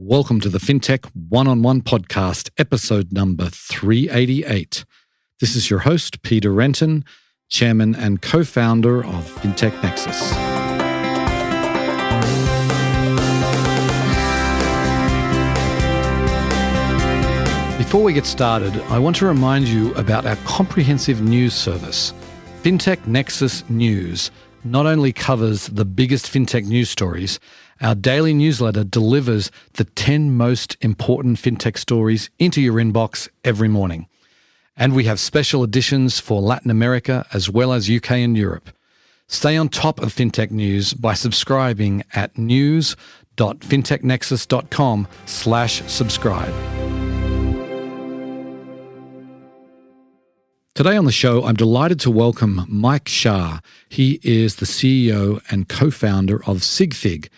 Welcome to the FinTech One-on-One podcast, episode number 388. This is your host, Peter Renton, chairman and co-founder of FinTech Nexus. Before we get started, I want to remind you about our comprehensive news service. FinTech Nexus News not only covers the biggest FinTech news stories, our daily newsletter delivers the 10 most important FinTech stories into your inbox every morning. And we have special editions for Latin America as well as UK and Europe. Stay on top of FinTech news by subscribing at news.fintechnexus.com/subscribe. Today on the show, I'm delighted to welcome Mike Sha. He is the CEO and co-founder of SigFig.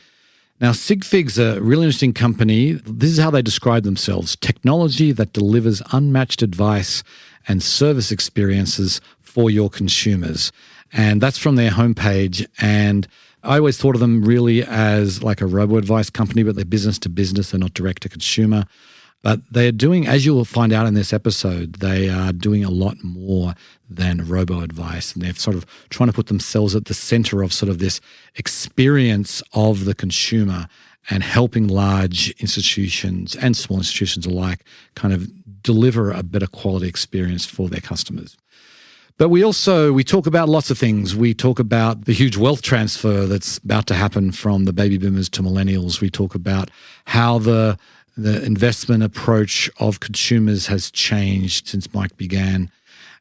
Now, SigFig's a really interesting company. This is how they describe themselves: technology that delivers unmatched advice and service experiences for your consumers. And that's from their homepage. And I always thought of them really as like a robo-advice company, but they're business to business. They're not direct to consumer. But they're doing, as you will find out in this episode, they are doing a lot more than robo-advice. And they're sort of trying to put themselves at the center of sort of this experience of the consumer and helping large institutions and small institutions alike kind of deliver a better quality experience for their customers. But we talk about lots of things. We talk about the huge wealth transfer that's about to happen from the baby boomers to millennials. We talk about how the investment approach of consumers has changed since Mike began.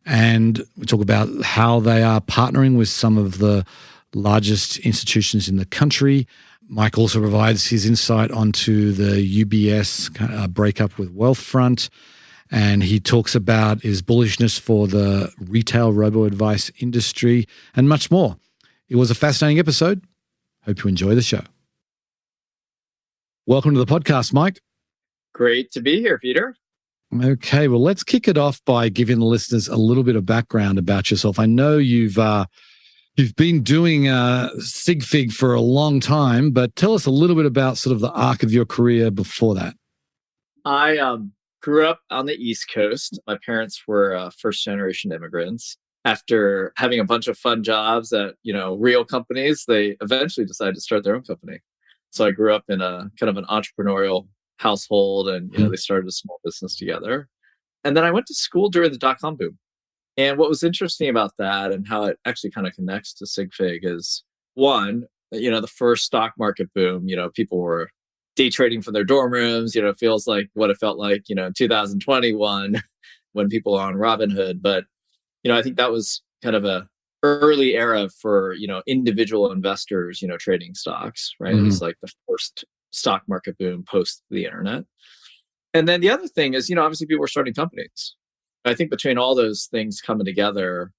And we talk about how they are partnering with some of the largest institutions in the country. Mike also provides his insight onto the UBS breakup with Wealthfront. And he talks about his bullishness for the retail robo-advice industry and much more. It was a fascinating episode. Hope you enjoy the show. Welcome to the podcast, Mike. Great to be here, Peter. Okay, well, let's kick it off by giving the listeners a little bit of background about yourself. I know you've been doing SigFig for a long time, but tell us a little bit about sort of the arc of your career before that. I grew up on the East Coast. My parents were first-generation immigrants. After having a bunch of fun jobs at real companies, they eventually decided to start their own company. So I grew up in a kind of an entrepreneurial household, and they started a small business together. And then I went to school during the dot-com boom. And what was interesting about that and how it actually kind of connects to SigFig is, one, the first stock market boom, people were day trading from their dorm rooms. It feels like what it felt like, 2021 when people were on Robinhood. But, I think that was kind of a early era for, individual investors, trading stocks, right? Mm-hmm. It was like the first stock market boom post the internet. And then the other thing is, obviously people were starting companies. I think between all those things coming together,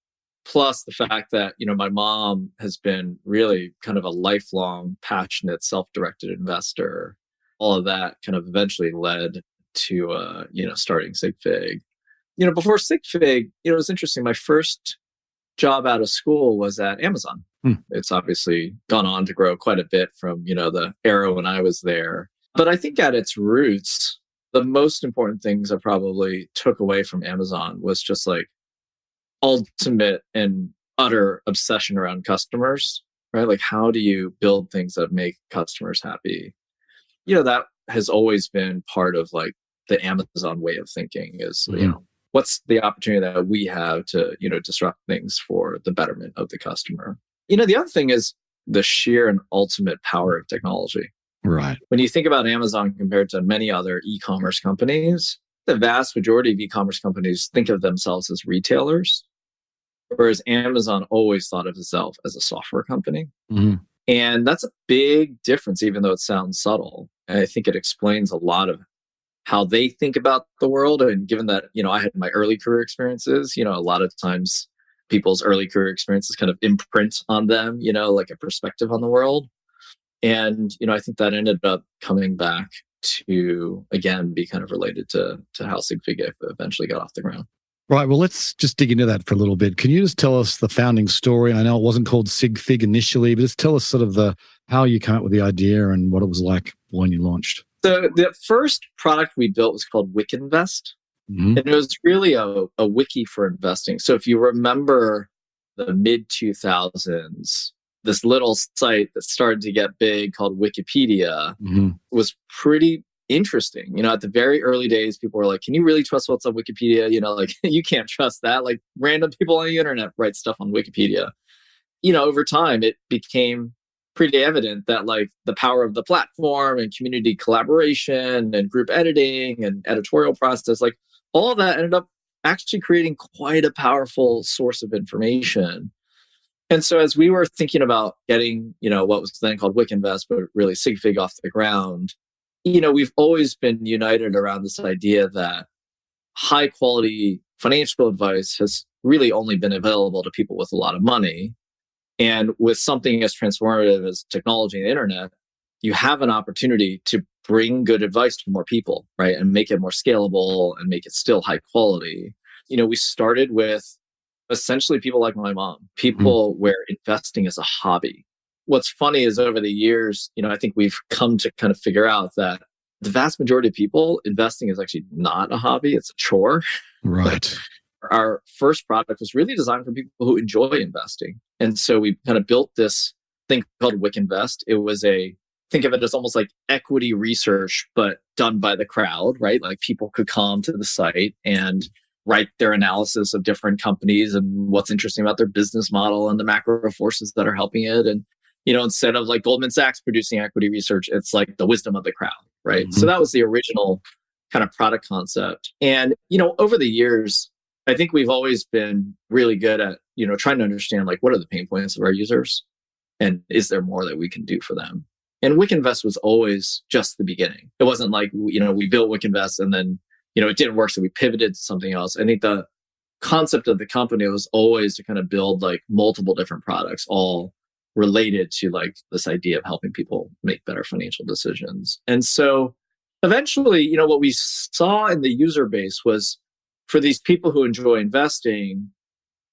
plus the fact that, my mom has been really kind of a lifelong, passionate, self-directed investor, all of that kind of eventually led to, starting SigFig. Before SigFig, it was interesting. My first job out of school was at Amazon. It's obviously gone on to grow quite a bit from, the era when I was there. But I think at its roots, the most important things I probably took away from Amazon was just like ultimate and utter obsession around customers, right? Like, how do you build things that make customers happy? That has always been part of like the Amazon way of thinking is, what's the opportunity that we have to, disrupt things for the betterment of the customer? The other thing is the sheer and ultimate power of technology. Right. When you think about Amazon compared to many other e-commerce companies, the vast majority of e-commerce companies think of themselves as retailers, whereas Amazon always thought of itself as a software company. Mm-hmm. And that's a big difference, even though it sounds subtle. And I think it explains a lot of how they think about the world. And given that, I had my early career experiences, a lot of times people's early career experiences kind of imprint on them, like a perspective on the world. And, I think that ended up coming back to, again, be kind of related to how SigFig eventually got off the ground. Right. Well, let's just dig into that for a little bit. Can you just tell us the founding story? I know it wasn't called SigFig initially, but just tell us sort of how you came up with the idea and what it was like when you launched. So the first product we built was called WickInvest. Mhm. And it was really a wiki for investing. So if you remember the mid 2000s, this little site that started to get big called Wikipedia Mhm. was pretty interesting. At the very early days, people were like, can you really trust what's on Wikipedia? Like, you can't trust that. Like, random people on the internet write stuff on Wikipedia. Over time, it became pretty evident that like the power of the platform and community collaboration and group editing and editorial process, like all of that ended up actually creating quite a powerful source of information. And so as we were thinking about getting, what was then called WickInvest, but really SigFig off the ground, we've always been united around this idea that high quality financial advice has really only been available to people with a lot of money. And with something as transformative as technology and the internet, you have an opportunity to bring good advice to more people, right? And make it more scalable and make it still high quality. We started with essentially people like my mom, Mhm. people where investing is a hobby. What's funny is over the years, I think we've come to kind of figure out that the vast majority of people, investing is actually not a hobby, it's a chore. Right. Our first product was really designed for people who enjoy investing. And so we kind of built this thing called WickInvest. It was think of it as almost like equity research, but done by the crowd, right? Like people could come to the site and write their analysis of different companies and what's interesting about their business model and the macro forces that are helping it. And, instead of like Goldman Sachs producing equity research, it's like the wisdom of the crowd, right? So Mhm. that was the original kind of product concept. And, over the years, I think we've always been really good at, trying to understand like what are the pain points of our users and is there more that we can do for them? And WickInvest was always just the beginning. It wasn't like, we built WickInvest and then, it didn't work. So we pivoted to something else. I think the concept of the company was always to kind of build like multiple different products, all related to like this idea of helping people make better financial decisions. And so eventually, what we saw in the user base was for these people who enjoy investing,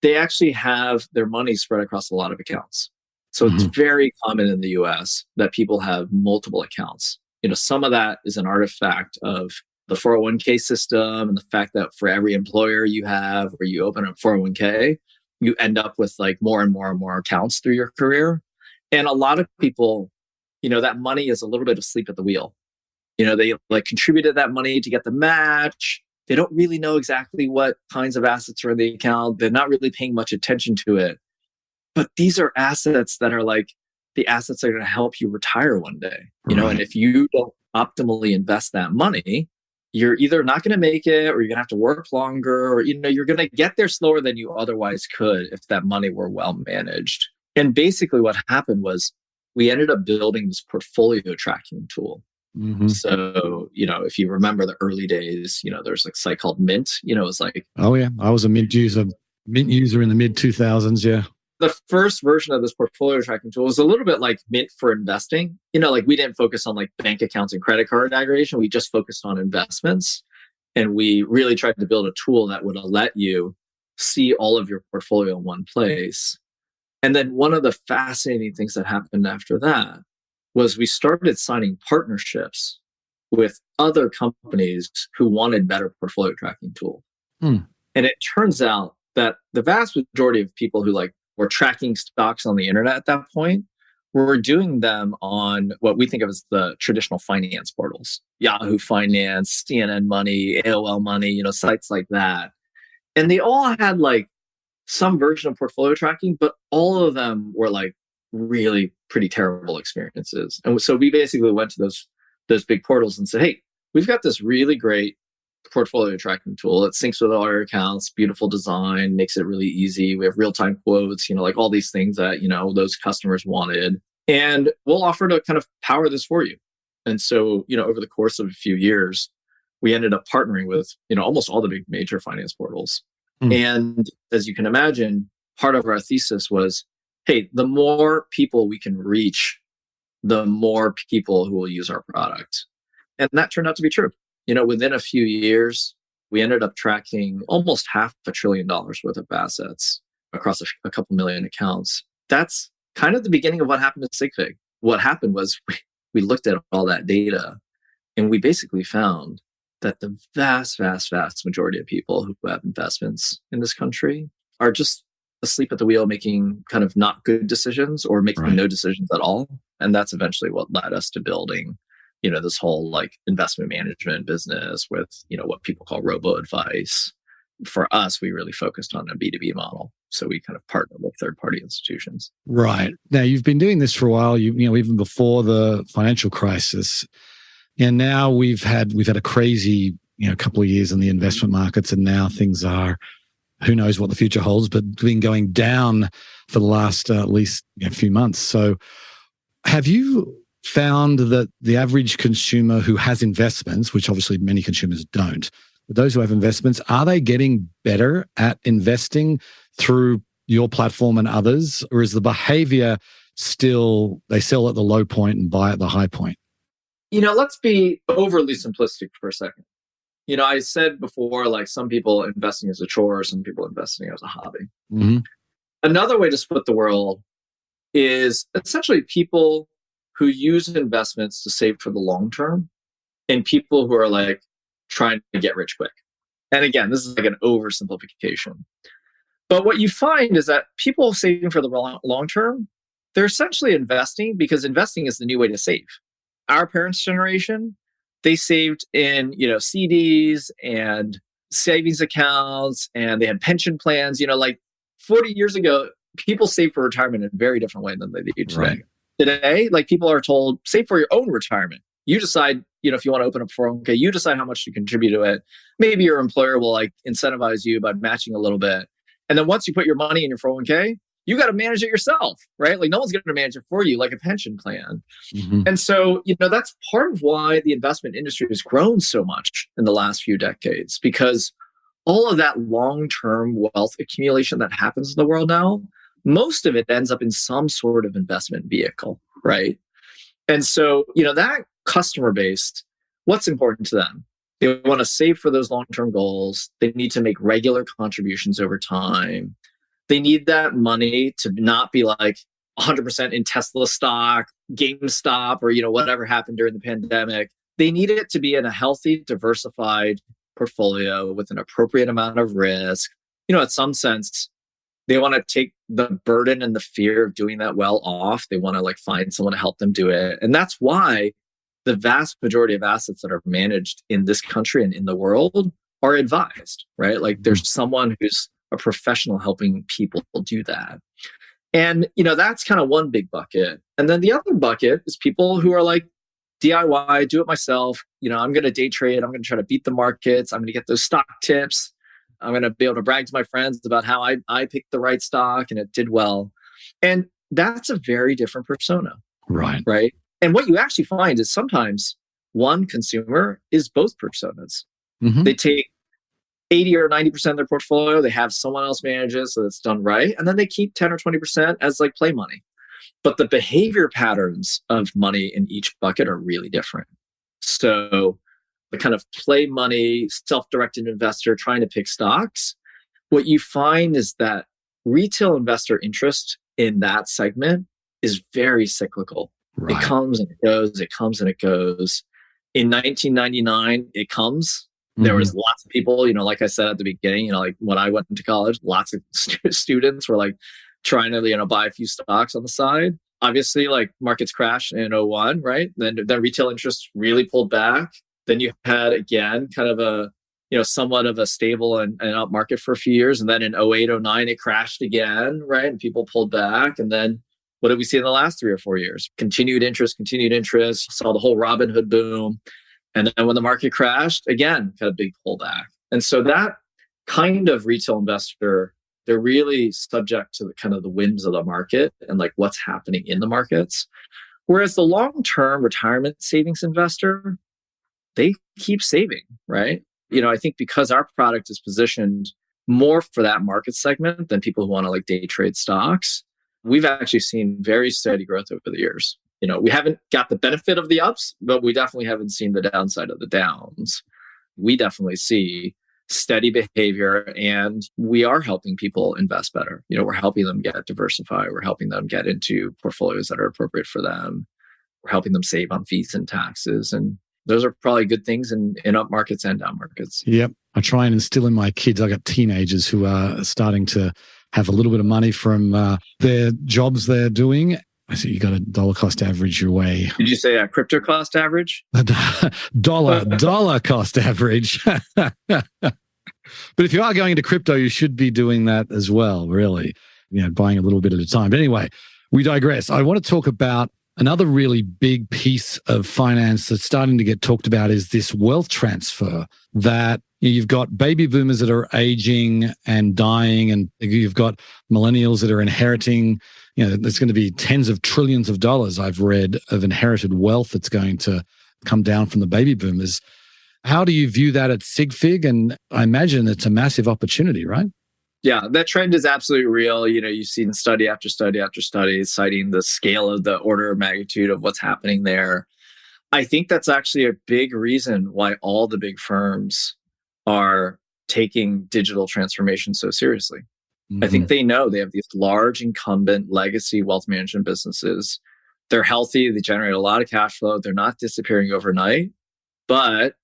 they actually have their money spread across a lot of accounts. So it's Mhm. very common in the US that people have multiple accounts. Some of that is an artifact of the 401k system and the fact that for every employer you have where you open a 401k, you end up with like more and more and more accounts through your career. And a lot of people, that money is a little bit of sleep at the wheel. They like contributed that money to get the match. They don't really know exactly what kinds of assets are in the account. They're not really paying much attention to it. But these are assets that are like the assets that are going to help you retire one day. And Right. if you don't optimally invest that money, you're either not going to make it or you're going to have to work longer or you're going to get there slower than you otherwise could if that money were well managed. And basically what happened was we ended up building this portfolio tracking tool. Mhm. So, if you remember the early days, there's like a site called Mint, it's like Oh yeah, I was a Mint user in the mid 2000s. Yeah. the first version of this portfolio tracking tool was a little bit like Mint for investing. Like we didn't focus on like bank accounts and credit card aggregation. We just focused on investments. And we really tried to build a tool that would let you see all of your portfolio in one place. And then one of the fascinating things that happened after that was we started signing partnerships with other companies who wanted better portfolio tracking tools. Hmm. And it turns out that the vast majority of people who like were tracking stocks on the internet at that point were doing them on what we think of as the traditional finance portals, Yahoo Finance, CNN Money, AOL Money, sites like that. And they all had like some version of portfolio tracking, but all of them were like really pretty terrible experiences. And so we basically went to those big portals and said, hey, we've got this really great portfolio tracking tool. It syncs with all our accounts, beautiful design, makes it really easy. We have real-time quotes, like all these things that, those customers wanted. And we'll offer to kind of power this for you. And so, over the course of a few years, we ended up partnering with, almost all the big major finance portals. Hmm. And as you can imagine, part of our thesis was, hey, the more people we can reach, the more people who will use our product. And that turned out to be true. Within a few years, we ended up tracking almost $500 billion worth of assets across a couple million accounts. That's kind of the beginning of what happened to SigFig. What happened was we looked at all that data And we basically found that the vast, vast, vast majority of people who have investments in this country are just asleep at the wheel, making kind of not good decisions or making no decisions at all. And that's eventually what led us to building, this whole like investment management business with, what people call robo-advice. For us, we really focused on a B2B model. So we kind of partner with third-party institutions. Right. Now, you've been doing this for a while, even before the financial crisis. And now we've had a crazy, couple of years in the investment markets, and now things are, who knows what the future holds, but been going down for the last at least a few months. So have you found that the average consumer who has investments, which obviously many consumers don't, but those who have investments, are they getting better at investing through your platform and others? Or is the behavior still, they sell at the low point and buy at the high point? Let's be overly simplistic for a second. I said before, like some people investing as a chore, some people investing as a hobby. Mm-hmm. Another way to split the world is essentially people who use investments to save for the long term and people who are like trying to get rich quick. And again, this is like an oversimplification. But what you find is that people saving for the long term, they're essentially investing because investing is the new way to save. Our parents' generation, they saved in, CDs and savings accounts, and they had pension plans. Like 40 years ago, people saved for retirement in a very different way than they do today. Right. Today, like people are told, save for your own retirement. You decide, if you want to open up a 401k, you decide how much to contribute to it. Maybe your employer will like incentivize you by matching a little bit. And then once you put your money in your 401k, you got to manage it yourself, right? Like no one's going to manage it for you like a pension plan. Mm-hmm. And so, that's part of why the investment industry has grown so much in the last few decades, because all of that long-term wealth accumulation that happens in the world now, most of it ends up in some sort of investment vehicle, right? And so, that customer base, what's important to them? They want to save for those long-term goals. They need to make regular contributions over time. They need that money to not be like 100% in Tesla stock, GameStop, or, whatever happened during the pandemic. They need it to be in a healthy, diversified portfolio with an appropriate amount of risk. In some sense, they want to take the burden and the fear of doing that well off. They want to like find someone to help them do it. And that's why the vast majority of assets that are managed in this country and in the world are advised, right? Like there's someone who's a professional helping people do that. And, that's kind of one big bucket. And then the other bucket is people who are like DIY, do it myself. I'm going to day trade. I'm going to try to beat the markets. I'm going to get those stock tips. I'm going to be able to brag to my friends about how I picked the right stock and it did well. And that's a very different persona. Right. Right. And what you actually find is sometimes one consumer is both personas. Mm-hmm. They take 80 or 90% of their portfolio, they have someone else manage it so it's done right. And then they keep 10 or 20% as like play money. But the behavior patterns of money in each bucket are really different. So the kind of play money, self-directed investor trying to pick stocks, what you find is that retail investor interest in that segment is very cyclical. Right. It comes and it goes, it comes and it goes. In 1999, it comes. There was lots of people, like I said at the beginning, like when I went into college, lots of students were like trying to, buy a few stocks on the side. Obviously, like markets crashed in 2001, right? Then retail interest really pulled back. Then you had, again, kind of a, somewhat of a stable and up market for a few years. And then in 2008, 2009, it crashed again, right? And people pulled back. And then what did we see in the last 3 or 4 years? Continued interest, saw the whole Robinhood boom. And then when the market crashed, again, kind of big pullback. And so that kind of retail investor, they're really subject to the kind of the whims of the market and like what's happening in the markets. Whereas the long-term retirement savings investor, they keep saving, right? I think because our product is positioned more for that market segment than people who want to like day trade stocks, we've actually seen very steady growth over the years. We haven't got the benefit of the ups, but we definitely haven't seen the downside of the downs. We definitely see steady behavior, and we are helping people invest better. We're helping them get diversified. We're helping them get into portfolios that are appropriate for them. We're helping them save on fees and taxes. And, those are probably good things in up markets and down markets. Yep. I try and instill in my kids. I got teenagers who are starting to have a little bit of money from their jobs they're doing. I see you got a dollar cost average your way. Did you say a crypto cost average? dollar cost average. But if you are going into crypto, you should be doing that as well, really, buying a little bit at a time. But anyway, we digress. I want to talk about another really big piece of finance that's starting to get talked about is this wealth transfer that you've got baby boomers that are aging and dying, and you've got millennials that are inheriting. There's going to be tens of trillions of dollars, I've read, of inherited wealth that's going to come down from the baby boomers. How do you view that at SigFig? And I imagine it's a massive opportunity, right? Yeah, that trend is absolutely real. You've seen study after study after study citing the scale of the order of magnitude of what's happening there. I think that's actually a big reason why all the big firms are taking digital transformation so seriously. I think they know they have these large incumbent legacy wealth management businesses. They're healthy. They generate a lot of cash flow. They're not disappearing overnight. But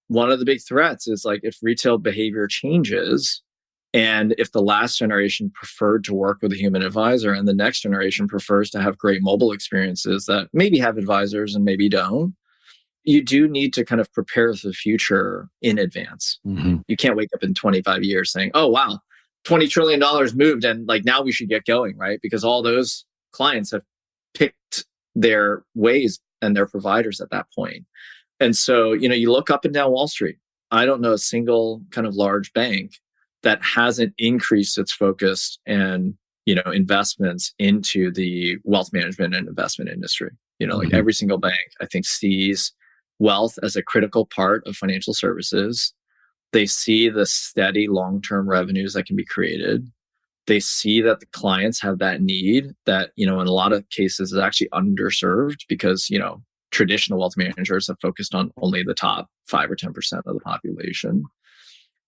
one of the big threats is like if retail behavior changes, and if the last generation preferred to work with a human advisor and the next generation prefers to have great mobile experiences that maybe have advisors and maybe don't, you do need to kind of prepare for the future in advance. You can't wake up in 25 years saying, oh, wow, $20 trillion moved and like now we should get going, right? Because all those clients have picked their ways and their providers at that point. And so, you look up and down Wall Street. I don't know a single kind of large bank that hasn't increased its focus and, investments into the wealth management and investment industry. Like every single bank, I think, sees wealth as a critical part of financial services. They see the steady long-term revenues that can be created. They see that the clients have that need that, in a lot of cases is actually underserved because, traditional wealth managers have focused on only the top 5 or 10% of the population.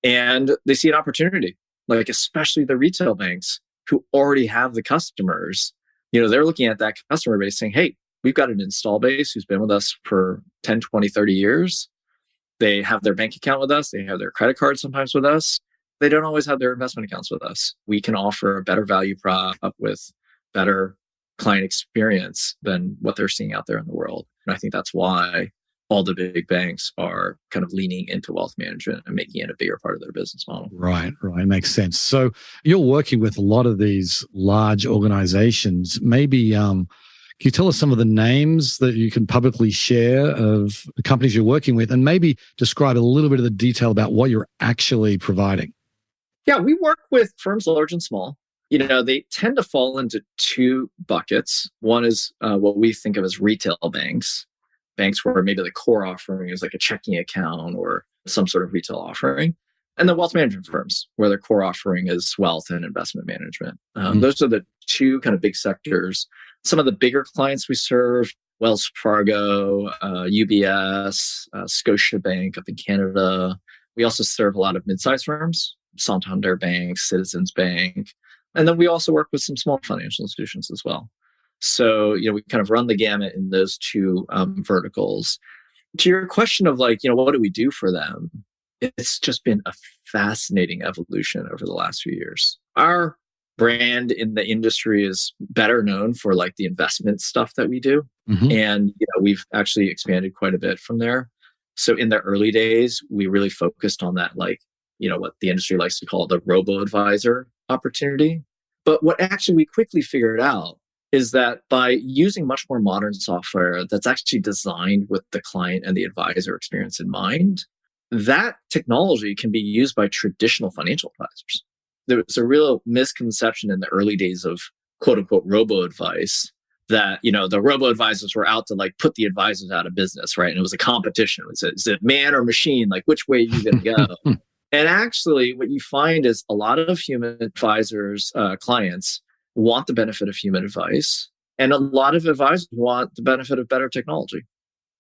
And they see an opportunity, like especially the retail banks who already have the customers. They're looking at that customer base saying, hey, we've got an install base who's been with us for 10, 20, 30 years. They have their bank account with us. They have their credit card sometimes with us. They don't always have their investment accounts with us. We can offer a better value prop with better client experience than what they're seeing out there in the world. And I think that's why all the big banks are kind of leaning into wealth management and making it a bigger part of their business model. Right. Makes sense. So you're working with a lot of these large organizations. Maybe can you tell us some of the names that you can publicly share of the companies you're working with, and maybe describe a little bit of the detail about what you're actually providing? Yeah, we work with firms large and small. They tend to fall into two buckets. One is what we think of as retail banks where maybe the core offering is like a checking account or some sort of retail offering. And the wealth management firms where their core offering is wealth and investment management. Those are the two kind of big sectors. Some of the bigger clients we serve, Wells Fargo, UBS, Scotiabank up in Canada. We also serve a lot of mid-sized firms, Santander Bank, Citizens Bank. And then we also work with some small financial institutions as well. So, we kind of run the gamut in those two verticals. To your question of like, what do we do for them? It's just been a fascinating evolution over the last few years. Our brand in the industry is better known for like the investment stuff that we do. And, we've actually expanded quite a bit from there. So in the early days, we really focused on that, like, what the industry likes to call the robo-advisor opportunity. But what actually we quickly figured out is that by using much more modern software that's actually designed with the client and the advisor experience in mind, that technology can be used by traditional financial advisors. There was a real misconception in the early days of quote unquote robo-advice that, the robo-advisors were out to like put the advisors out of business, right? And it was a competition. Is it man or machine? Like which way are you going to go? And actually what you find is a lot of human advisors, clients want the benefit of human advice. And a lot of advisors want the benefit of better technology.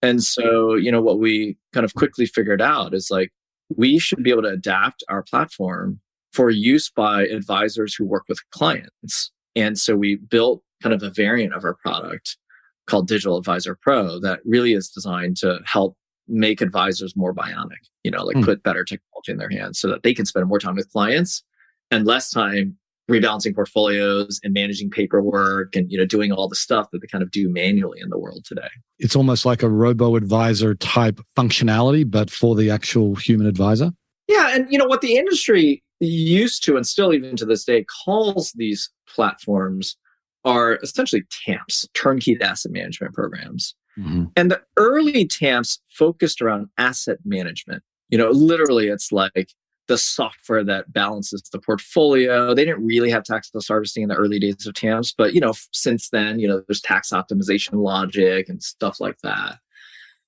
And so, what we kind of quickly figured out is like, we should be able to adapt our platform for use by advisors who work with clients. And so we built kind of a variant of our product called Digital Advisor Pro that really is designed to help make advisors more bionic, like put better technology in their hands so that they can spend more time with clients and less time rebalancing portfolios and managing paperwork and, doing all the stuff that they kind of do manually in the world today. It's almost like a robo-advisor type functionality, but for the actual human advisor. Yeah. And what the industry used to, and still even to this day, calls these platforms are essentially TAMPs, turnkey asset management programs. Mm-hmm. And the early TAMPs focused around asset management. Literally it's like the software that balances the portfolio. They didn't really have tax loss harvesting in the early days of TAMPs, but since then, there's tax optimization logic and stuff like that.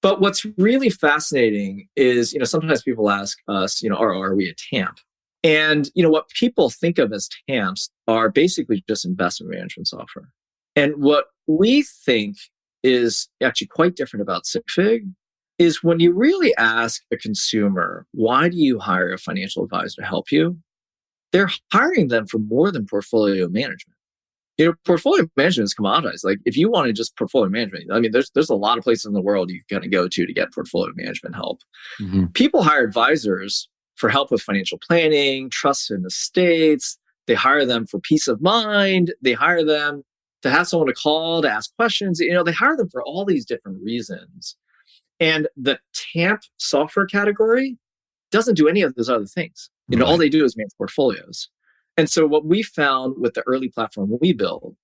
But what's really fascinating is, sometimes people ask us, are we a TAMP? And, what people think of as TAMPs are basically just investment management software. And what we think is actually quite different about SigFig is when you really ask a consumer, why do you hire a financial advisor to help you? They're hiring them for more than portfolio management. Portfolio management is commoditized. Like if you want to just portfolio management, there's a lot of places in the world you can go to get portfolio management help. Mm-hmm. People hire advisors for help with financial planning, trusts and estates. They hire them for peace of mind. They hire them to have someone to call, to ask questions. They hire them for all these different reasons. And the TAMP software category doesn't do any of those other things. Right. All they do is manage portfolios. And so what we found with the early platform we built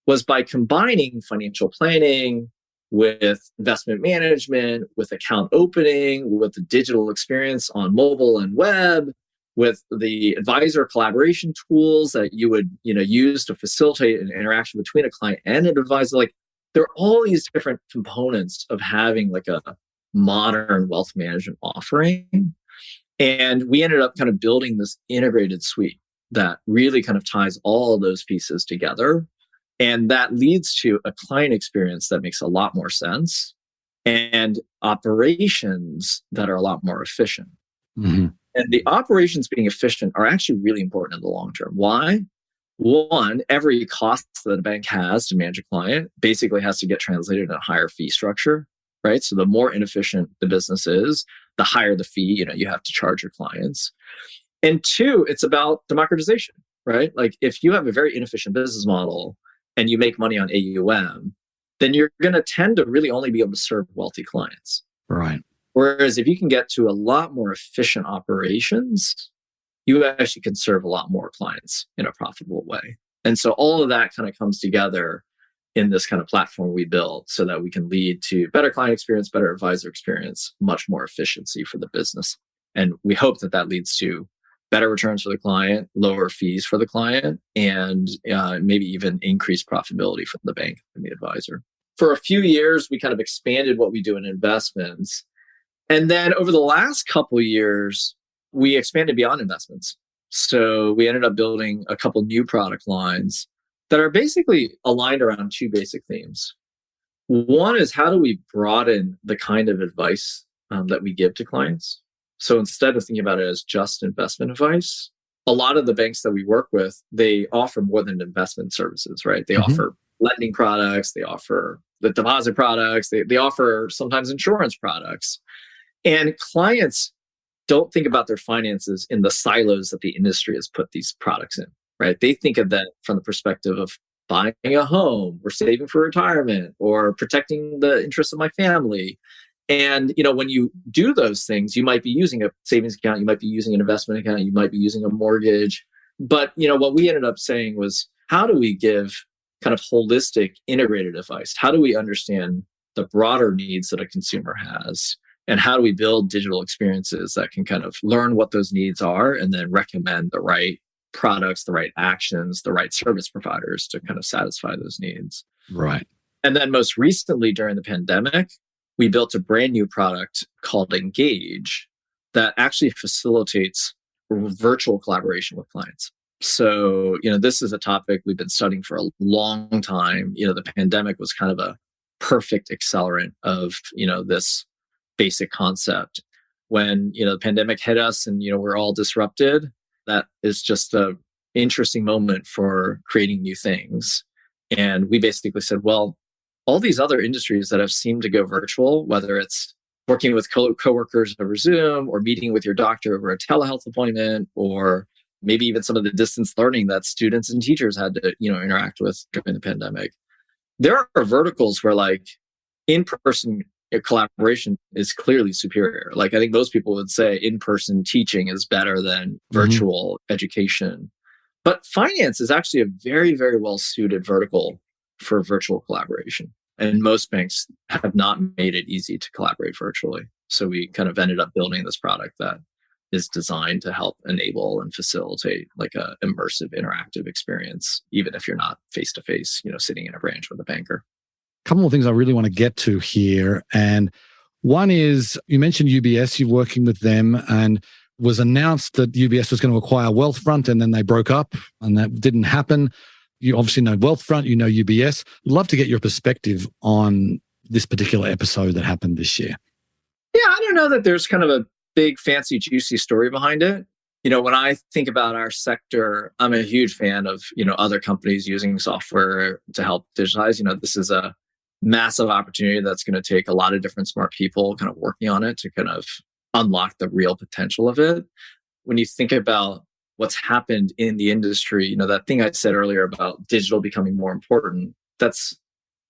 was by combining financial planning with investment management, with account opening, with the digital experience on mobile and web, with the advisor collaboration tools that you would use to facilitate an interaction between a client and an advisor. Like there are all these different components of having like a modern wealth management offering. And we ended up kind of building this integrated suite that really kind of ties all of those pieces together. And that leads to a client experience that makes a lot more sense and operations that are a lot more efficient. Mm-hmm. And the operations being efficient are actually really important in the long term. Why? One, every cost that a bank has to manage a client basically has to get translated in a higher fee structure, right? So the more inefficient the business is, the higher the fee you have to charge your clients. And two, it's about democratization, right? Like if you have a very inefficient business model and you make money on AUM, then you're going to tend to really only be able to serve wealthy clients. Right. Whereas if you can get to a lot more efficient operations, you actually can serve a lot more clients in a profitable way. And so all of that kind of comes together in this kind of platform we built so that we can lead to better client experience, better advisor experience, much more efficiency for the business. And we hope that that leads to better returns for the client, lower fees for the client, and maybe even increased profitability for the bank and the advisor. For a few years, we kind of expanded what we do in investments. And then over the last couple of years, we expanded beyond investments. So we ended up building a couple new product lines that are basically aligned around two basic themes. One is how do we broaden the kind of advice that we give to clients? So instead of thinking about it as just investment advice, a lot of the banks that we work with, they offer more than investment services, right? They offer lending products, they offer the deposit products, they offer sometimes insurance products. And clients don't think about their finances in the silos that the industry has put these products in, right? They think of that from the perspective of buying a home or saving for retirement or protecting the interests of my family. And, when you do those things, you might be using a savings account, you might be using an investment account, you might be using a mortgage. But, what we ended up saying was, how do we give kind of holistic, integrated advice? How do we understand the broader needs that a consumer has? And how do we build digital experiences that can kind of learn what those needs are and then recommend the right products, the right actions, the right service providers to kind of satisfy those needs? Right. And then most recently during the pandemic, we built a brand new product called Engage that actually facilitates virtual collaboration with clients. So, this is a topic we've been studying for a long time. The pandemic was kind of a perfect accelerant of, this basic concept. When, the pandemic hit us and, we're all disrupted, that is just an interesting moment for creating new things. And we basically said, well, all these other industries that have seemed to go virtual, whether it's working with coworkers over Zoom, or meeting with your doctor over a telehealth appointment, or maybe even some of the distance learning that students and teachers had to, interact with during the pandemic. There are verticals where like in-person collaboration is clearly superior. Like I think most people would say in-person teaching is better than virtual education. But finance is actually a very, very well suited vertical for virtual collaboration. And most banks have not made it easy to collaborate virtually. So we kind of ended up building this product that is designed to help enable and facilitate like a immersive interactive experience, even if you're not face to face, sitting in a branch with a banker. A couple more things I really want to get to here. And one is, you mentioned UBS, you're working with them, and was announced that UBS was going to acquire Wealthfront, and then they broke up and that didn't happen. You obviously know Wealthfront, you know UBS. I'd love to get your perspective on this particular episode that happened this year. Yeah, I don't know that there's kind of a big, fancy, juicy story behind it. When I think about our sector, I'm a huge fan of, other companies using software to help digitize. This is a massive opportunity that's going to take a lot of different smart people kind of working on it to kind of unlock the real potential of it. When you think about what's happened in the industry, that thing I said earlier about digital becoming more important, that's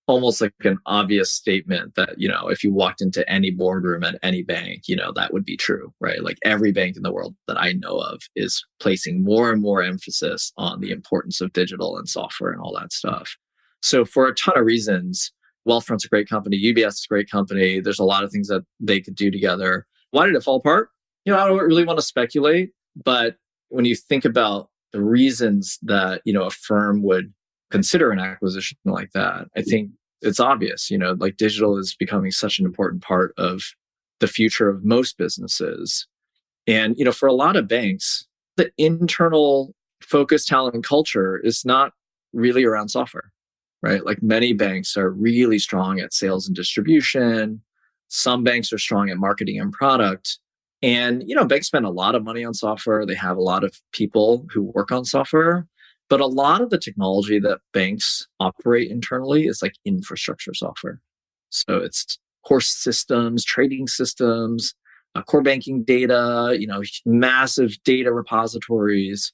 almost like an obvious statement that, if you walked into any boardroom at any bank, that would be true, right? Like every bank in the world that I know of is placing more and more emphasis on the importance of digital and software and all that stuff. So for a ton of reasons, Wealthfront's a great company, UBS is a great company. There's a lot of things that they could do together. Why did it fall apart? I don't really want to speculate, but when you think about the reasons that, a firm would consider an acquisition like that, I think it's obvious, like digital is becoming such an important part of the future of most businesses. And, for a lot of banks, the internal focus, talent, and culture is not really around software, right? Like many banks are really strong at sales and distribution. Some banks are strong at marketing and product. And, banks spend a lot of money on software. They have a lot of people who work on software. But a lot of the technology that banks operate internally is like infrastructure software. So it's core systems, trading systems, core banking data, massive data repositories.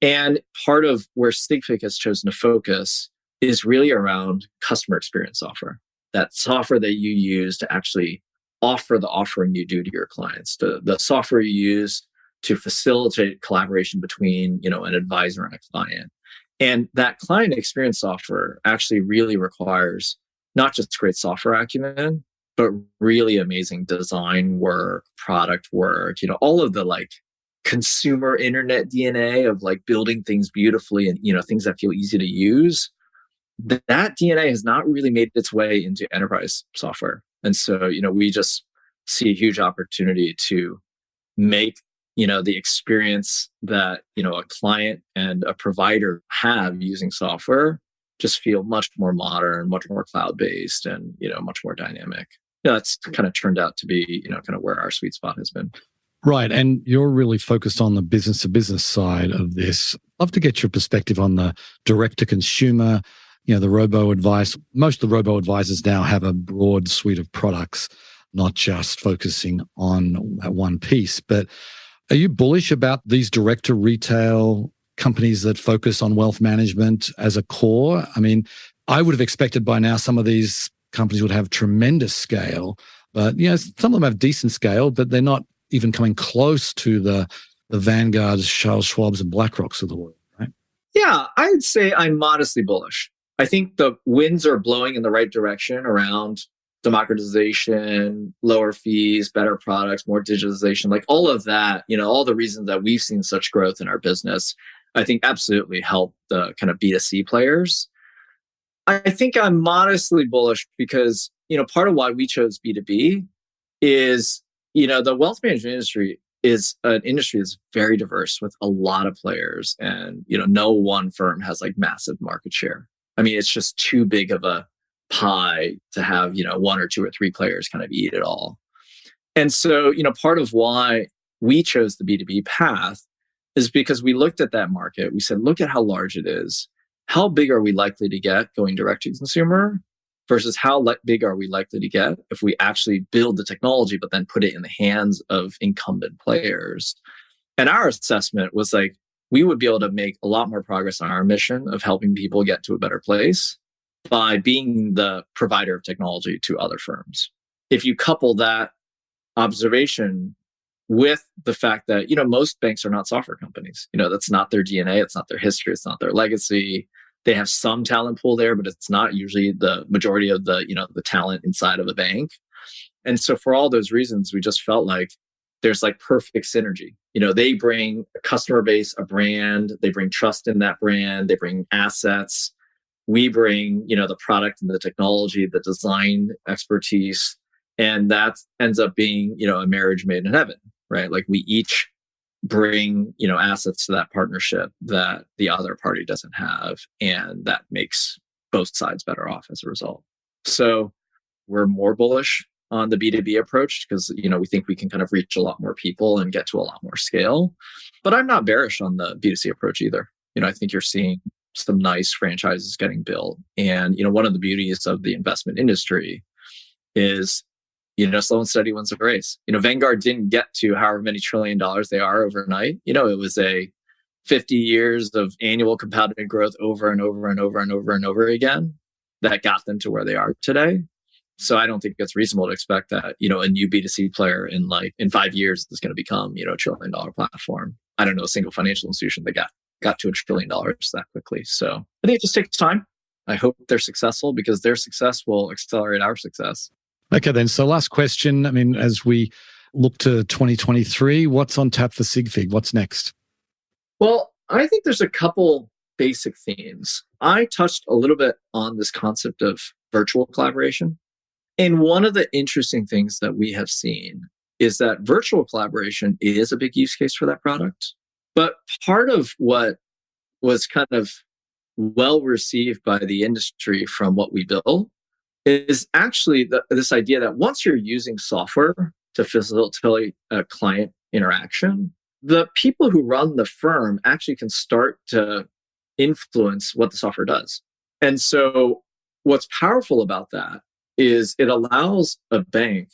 And part of where SigFig has chosen to focus is really around customer experience software. That software that you use to actually offer the offering you do to your clients, the software you use to facilitate collaboration between, an advisor and a client. And that client experience software actually really requires not just great software acumen, but really amazing design work, product work, all of the like consumer internet DNA of like building things beautifully and, things that feel easy to use. That DNA has not really made its way into enterprise software. And so, we just see a huge opportunity to make the experience that, a client and a provider have using software just feel much more modern, much more cloud-based, and, much more dynamic. That's kind of turned out to be, kind of where our sweet spot has been. Right. And you're really focused on the business to business side of this. I'd love to get your perspective on the direct to consumer, the robo-advice. Most of the robo-advisors now have a broad suite of products, not just focusing on that one piece. But are you bullish about these direct to retail companies that focus on wealth management as a core? I mean, I would have expected by now some of these companies would have tremendous scale, but some of them have decent scale, but they're not even coming close to the Vanguards, Charles Schwab's, and BlackRocks of the world, right? Yeah, I'd say I'm modestly bullish. I think the winds are blowing in the right direction around democratization, lower fees, better products, more digitalization, like all of that, all the reasons that we've seen such growth in our business, I think absolutely help the kind of B2C players. I think I'm modestly bullish because, part of why we chose B2B is, the wealth management industry is an industry that's very diverse with a lot of players, and, no one firm has like massive market share. I mean, it's just too big of a pie to have, one or two or three players kind of eat it all. And so, part of why we chose the B2B path is because we looked at that market. We said, look at how large it is. How big are we likely to get going direct to consumer? versus how big are we likely to get if we actually build the technology, but then put it in the hands of incumbent players. And our assessment was like, we would be able to make a lot more progress on our mission of helping people get to a better place by being the provider of technology to other firms. If you couple that observation with the fact that, most banks are not software companies. That's not their DNA. It's not their history. It's not their legacy. They have some talent pool there, but it's not usually the majority of the talent inside of a bank. And so for all those reasons, we just felt like there's like perfect synergy. They bring a customer base, a brand, they bring trust in that brand, they bring assets. We bring, the product and the technology, the design expertise, and that ends up being, a marriage made in heaven, right? Like we each bring, assets to that partnership that the other party doesn't have. And that makes both sides better off as a result. So we're more bullish on the B2B approach because, we think we can kind of reach a lot more people and get to a lot more scale. But I'm not bearish on the B2C approach either. I think you're seeing some nice franchises getting built. And, one of the beauties of the investment industry is, slow and steady wins the race. Vanguard didn't get to however many $1 trillion they are overnight. It was a 50 years of annual compounded growth over and over and over and over and over again that got them to where they are today. So I don't think it's reasonable to expect that, a new B2C player in 5 years is going to become, $1 trillion platform. I don't know a single financial institution that got to $1 trillion that quickly. So I think it just takes time. I hope they're successful because their success will accelerate our success. Okay, then. So last question. I mean, as we look to 2023, what's on tap for SigFig? What's next? Well, I think there's a couple basic themes. I touched a little bit on this concept of virtual collaboration. And one of the interesting things that we have seen is that virtual collaboration is a big use case for that product. But part of what was kind of well received by the industry from what we built is actually this idea that once you're using software to facilitate a client interaction, the people who run the firm actually can start to influence what the software does. And so what's powerful about that is it allows a bank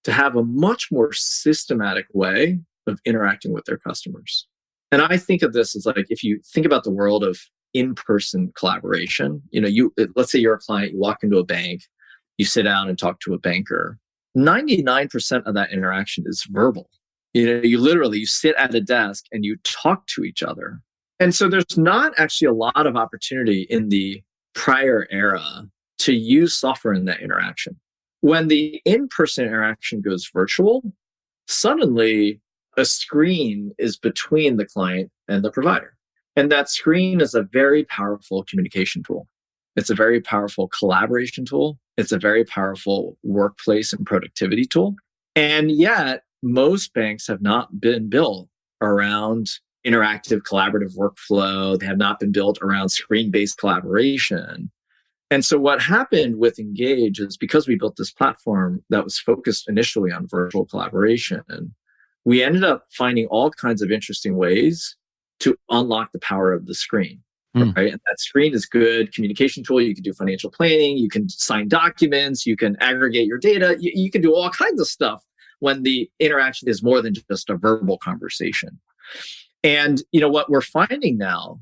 to have a much more systematic way of interacting with their customers. And I think of this as like, if you think about the world of in-person collaboration, let's say you're a client, you walk into a bank, you sit down and talk to a banker. 99% of that interaction is verbal. You sit at a desk and you talk to each other. And so there's not actually a lot of opportunity in the prior era to use software in that interaction. When the in-person interaction goes virtual, suddenly a screen is between the client and the provider. And that screen is a very powerful communication tool. It's a very powerful collaboration tool. It's a very powerful workplace and productivity tool. And yet, most banks have not been built around interactive collaborative workflow. They have not been built around screen-based collaboration. And so what happened with Engage is because we built this platform that was focused initially on virtual collaboration, we ended up finding all kinds of interesting ways to unlock the power of the screen. Right? And that screen is good communication tool. You can do financial planning. You can sign documents. You can aggregate your data. You can do all kinds of stuff when the interaction is more than just a verbal conversation. And what we're finding now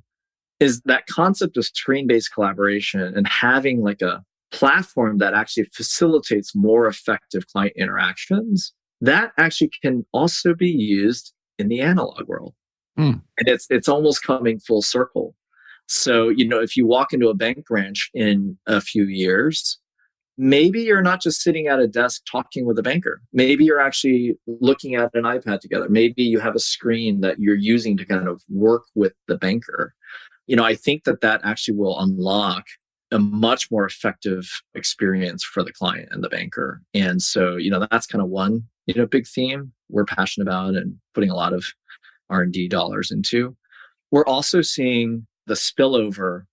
is that concept of screen-based collaboration and having like a platform that actually facilitates more effective client interactions, that actually can also be used in the analog world. And it's almost coming full circle. So, if you walk into a bank branch in a few years, maybe you're not just sitting at a desk talking with a banker. Maybe you're actually looking at an iPad together. Maybe you have a screen that you're using to kind of work with the banker. I think that actually will unlock a much more effective experience for the client and the banker. And so, that's kind of one, big theme we're passionate about and putting a lot of R&D dollars into. We're also seeing the spillover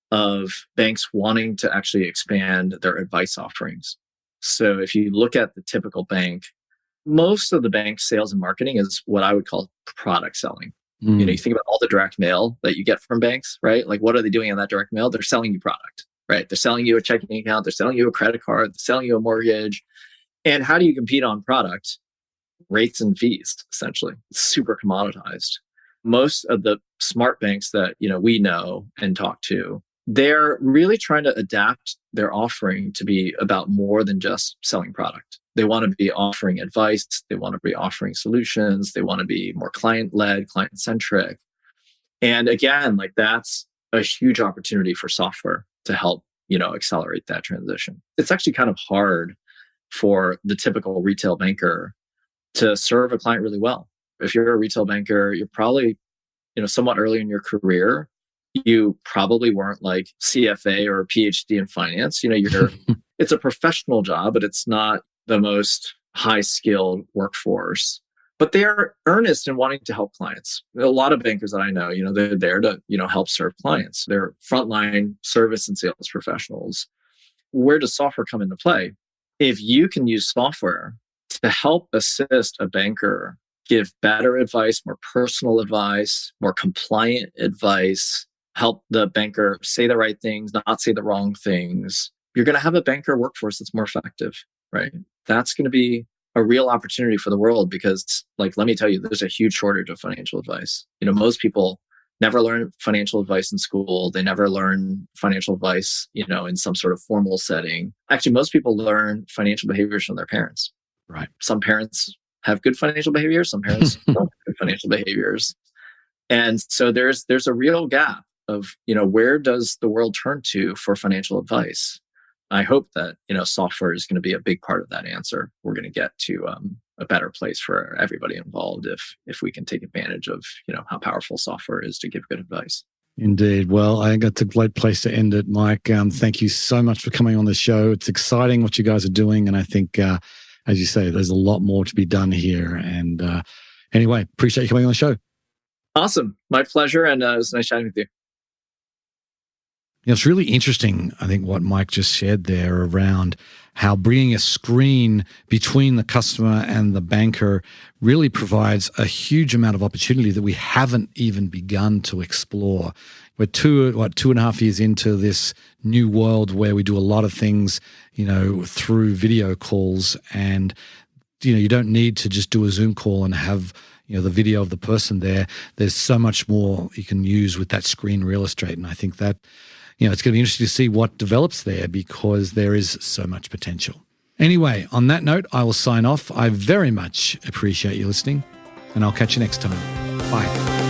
of banks wanting to actually expand their advice offerings. So if you look at the typical bank, most of the bank's sales and marketing is what I would call product selling. You think about all the direct mail that you get from banks, right? Like, what are they doing in that direct mail? They're selling you product. right? They're selling you a checking account, they're selling you a credit card, they're selling you a mortgage. And how do you compete on product? Rates and fees, essentially. It's super commoditized. Most of the smart banks that we know and talk to, they're really trying to adapt their offering to be about more than just selling product. They want to be offering advice, they want to be offering solutions, they want to be more client-led, client-centric. And again, like that's a huge opportunity for software to help, accelerate that transition. It's actually kind of hard for the typical retail banker to serve a client really well. If you're a retail banker, you're probably, somewhat early in your career. You probably weren't like CFA or a PhD in finance. It's a professional job, but it's not the most high skilled workforce. But they are earnest in wanting to help clients. A lot of bankers that I know, they're there to, help serve clients. They're frontline service and sales professionals. Where does software come into play? If you can use software to help assist a banker give better advice, more personal advice, more compliant advice, help the banker say the right things, not say the wrong things, you're going to have a banker workforce that's more effective, right? That's going to be a real opportunity for the world because, let me tell you, there's a huge shortage of financial advice. Most people never learn financial advice in school. They never learn financial advice, in some sort of formal setting. Actually, most people learn financial behaviors from their parents. Right. Some parents have good financial behaviors. Some parents don't have good financial behaviors. And so there's a real gap of, where does the world turn to for financial advice? I hope that, software is going to be a big part of that answer. We're going to get to a better place for everybody involved if we can take advantage of, how powerful software is to give good advice. Indeed. Well, I think that's a great place to end it, Mike. Thank you so much for coming on the show. It's exciting what you guys are doing. And I think, as you say, there's a lot more to be done here. And anyway, appreciate you coming on the show. Awesome. My pleasure. And it was nice chatting with you. It's really interesting, I think, what Mike just shared there around how bringing a screen between the customer and the banker really provides a huge amount of opportunity that we haven't even begun to explore. We're 2.5 years into this new world where we do a lot of things, through video calls, and you don't need to just do a Zoom call and have the video of the person there. There's so much more you can use with that screen real estate, and I think that it's going to be interesting to see what develops there because there is so much potential. Anyway, on that note, I will sign off. I very much appreciate you listening, and I'll catch you next time. Bye.